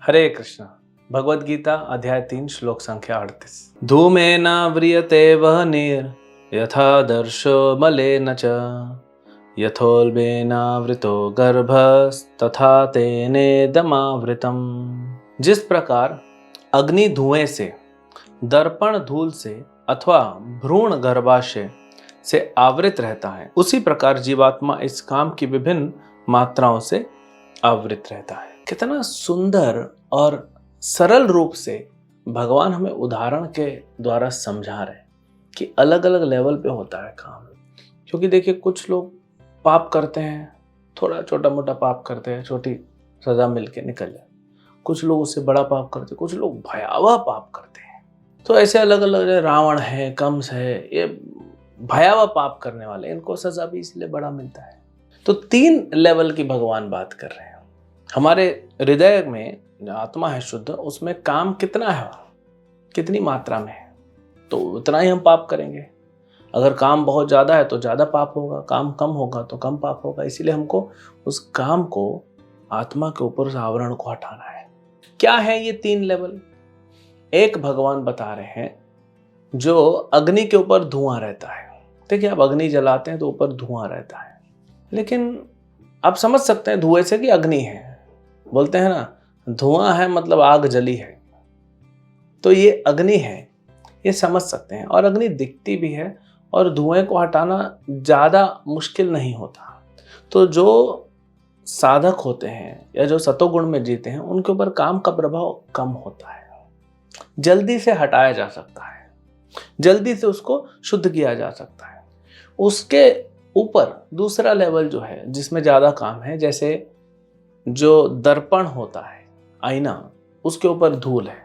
हरे कृष्ण। भगवद गीता अध्याय 3 श्लोक संख्या 38। धूमेन व्रियते वह्निर् यथा दर्शो मलेन च यथोल्बेनावृतो गर्भस्तथा तेनेदमावृतम्। जिस प्रकार अग्नि धुएं से, दर्पण धूल से अथवा भ्रूण गर्भाशय से आवृत रहता है, उसी प्रकार जीवात्मा इस काम की विभिन्न मात्राओं से आवृत रहता है। कितना सुंदर और सरल रूप से भगवान हमें उदाहरण के द्वारा समझा रहे हैं कि अलग अलग लेवल पे होता है काम। क्योंकि देखिए, कुछ लोग पाप करते हैं, थोड़ा छोटा मोटा पाप करते हैं, छोटी सजा मिलके निकल जाए। कुछ लोग उससे बड़ा पाप करते हैं, कुछ लोग भयावह पाप करते हैं। तो ऐसे अलग अलग, रावण है, कंस है, ये भयावह पाप करने वाले, इनको सजा भी इसलिए बड़ा मिलता है। तो 3 लेवल की भगवान बात कर रहे हैं। हमारे हृदय में जो आत्मा है शुद्ध, उसमें काम कितना है, कितनी मात्रा में है, तो उतना ही हम पाप करेंगे। अगर काम बहुत ज़्यादा है तो ज़्यादा पाप होगा, काम कम होगा तो कम पाप होगा। इसीलिए हमको उस काम को, आत्मा के ऊपर उस आवरण को हटाना है। क्या है ये 3 लेवल? एक भगवान बता रहे हैं जो अग्नि के ऊपर धुआं रहता है। देखिए, आप अग्नि जलाते हैं तो ऊपर धुआं रहता है, लेकिन आप समझ सकते हैं धुएं से कि अग्नि है। बोलते हैं ना, धुआं है मतलब आग जली है, तो ये अग्नि है, ये समझ सकते हैं। और अग्नि दिखती भी है और धुएं को हटाना ज़्यादा मुश्किल नहीं होता। तो जो साधक होते हैं या जो सतोगुण में जीते हैं, उनके ऊपर काम का प्रभाव कम होता है, जल्दी से हटाया जा सकता है, जल्दी से उसको शुद्ध किया जा सकता है। उसके ऊपर दूसरा लेवल जो है, जिसमें ज़्यादा काम है, जैसे जो दर्पण होता है, आईना, उसके ऊपर धूल है।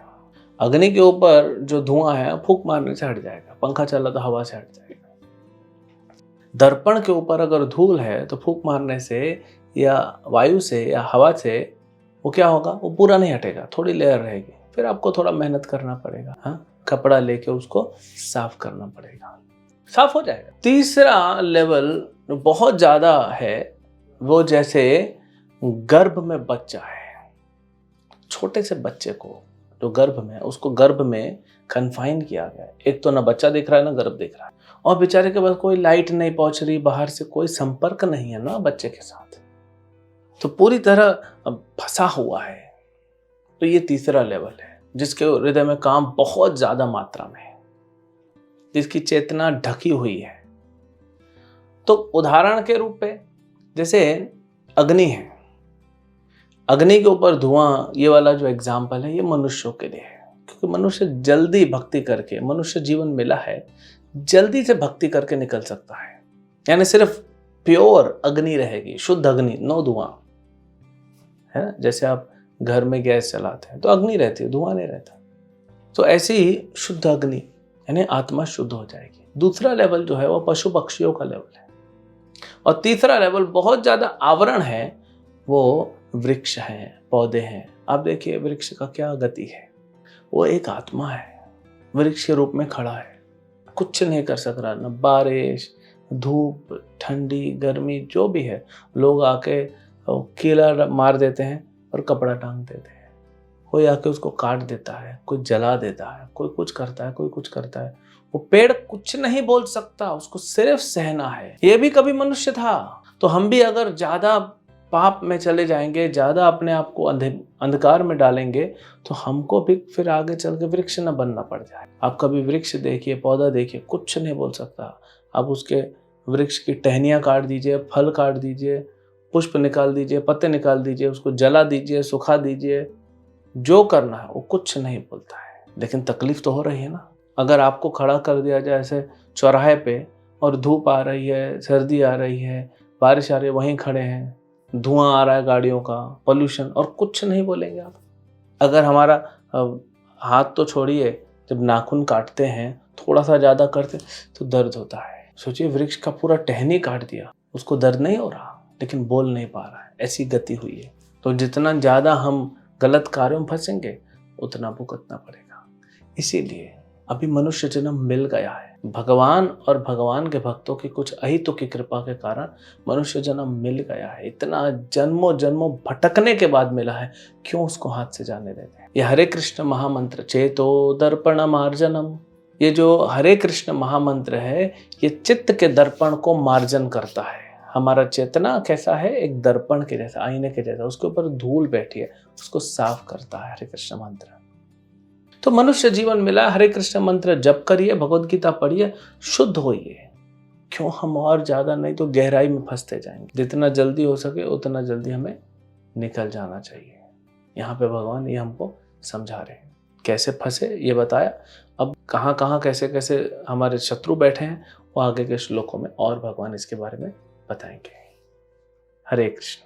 अग्नि के ऊपर जो धुआं है, फूंक मारने से हट जाएगा, पंखा चला तो हवा से हट जाएगा। दर्पण के ऊपर अगर धूल है तो फूंक मारने से या वायु से या हवा से वो क्या होगा, वो पूरा नहीं हटेगा, थोड़ी लेयर रहेगी। फिर आपको थोड़ा मेहनत करना पड़ेगा, कपड़ा लेके उसको साफ करना पड़ेगा, साफ हो जाएगा। तीसरा लेवल बहुत ज्यादा है, वो जैसे गर्भ में बच्चा है। छोटे से बच्चे को जो गर्भ में, उसको गर्भ में कन्फाइन किया गया है। एक तो ना बच्चा दिख रहा है ना गर्भ दिख रहा है, और बेचारे के पास कोई लाइट नहीं पहुंच रही, बाहर से कोई संपर्क नहीं है ना बच्चे के साथ, तो पूरी तरह फंसा हुआ है। तो ये तीसरा लेवल है, जिसके हृदय में काम बहुत ज्यादा मात्रा में है, जिसकी चेतना ढकी हुई है। तो उदाहरण के रूप में जैसे अग्नि है, अग्नि के ऊपर धुआं, ये वाला जो एग्जाम्पल है, ये मनुष्यों के लिए है। क्योंकि मनुष्य जल्दी भक्ति करके, मनुष्य जीवन मिला है, जल्दी से भक्ति करके निकल सकता है। यानी सिर्फ प्योर अग्नि रहेगी, शुद्ध अग्नि, नो धुआं, है ना। जैसे आप घर में गैस चलाते हैं तो अग्नि रहती है, धुआं नहीं रहता। तो ऐसे ही शुद्ध अग्नि, यानी आत्मा शुद्ध हो जाएगी। दूसरा लेवल जो है वो पशु पक्षियों का लेवल है। और तीसरा लेवल बहुत ज्यादा आवरण है, वो वृक्ष हैं, पौधे हैं। आप देखिए, वृक्ष का क्या गति है, वो एक आत्मा है, वृक्ष के रूप में खड़ा है, कुछ नहीं कर सक रहा, न बारिश, धूप, ठंडी, गर्मी, जो भी है। लोग आके कीला मार देते हैं और कपड़ा टांग देते हैं, कोई आके उसको काट देता है, कोई जला देता है, कोई कुछ करता है, कोई कुछ करता है। वो पेड़ कुछ नहीं बोल सकता, उसको सिर्फ सहना है। ये भी कभी मनुष्य था। तो हम भी अगर ज्यादा पाप में चले जाएंगे, ज्यादा अपने आप को अंधकार में डालेंगे, तो हमको भी फिर आगे चल के वृक्ष न बनना पड़ जाए। आप कभी वृक्ष देखिए, पौधा देखिए, कुछ नहीं बोल सकता। आप उसके वृक्ष की टहनियाँ काट दीजिए, फल काट दीजिए, पुष्प निकाल दीजिए, पत्ते निकाल दीजिए, उसको जला दीजिए, सुखा दीजिए, जो करना है वो कुछ नहीं बोलता है। लेकिन तकलीफ तो हो रही है ना। अगर आपको खड़ा कर दिया जाए ऐसे चौराहे पे, और धूप आ रही है, सर्दी आ रही है, बारिश आ रही है, वहीं खड़े हैं, धुआं आ रहा है गाड़ियों का, पोल्यूशन, और कुछ नहीं बोलेंगे आप। अगर हमारा हाथ तो छोड़िए, जब नाखून काटते हैं, थोड़ा सा ज़्यादा करते तो दर्द होता है। सोचिए, वृक्ष का पूरा टहनी काट दिया, उसको दर्द नहीं हो रहा, लेकिन बोल नहीं पा रहा है, ऐसी गति हुई है। तो जितना ज़्यादा हम गलत कार्यों में फंसेंगे, उतना भुगतना पड़ेगा। इसीलिए अभी मनुष्य जन्म मिल गया है। भगवान और भगवान के भक्तों की कुछ अहितों की कृपा के कारण मनुष्य जन्म मिल गया है। इतना जन्मों जन्मों भटकने के बाद मिला है, क्यों उसको हाथ से जाने देते हैं। ये हरे कृष्ण महामंत्र चेतो दर्पण मार्जनम, ये जो हरे कृष्ण महामंत्र है ये चित्त के दर्पण को मार्जन करता है। हमारा चेतना कैसा है, एक दर्पण के जैसा, आईने के जैसा, उसके ऊपर धूल बैठी है, उसको साफ करता है हरे कृष्ण मंत्र। तो मनुष्य जीवन मिला, हरे कृष्ण मंत्र जप करिए, भगवद गीता पढ़िए, शुद्ध होइए। क्यों हम और ज्यादा नहीं तो गहराई में फंसते जाएंगे। जितना जल्दी हो सके उतना जल्दी हमें निकल जाना चाहिए। यहाँ पे भगवान ये हमको समझा रहे हैं, कैसे फंसे ये बताया। अब कहाँ कहाँ कैसे कैसे हमारे शत्रु बैठे हैं वो आगे के श्लोकों में और भगवान इसके बारे में बताएंगे। हरे कृष्ण।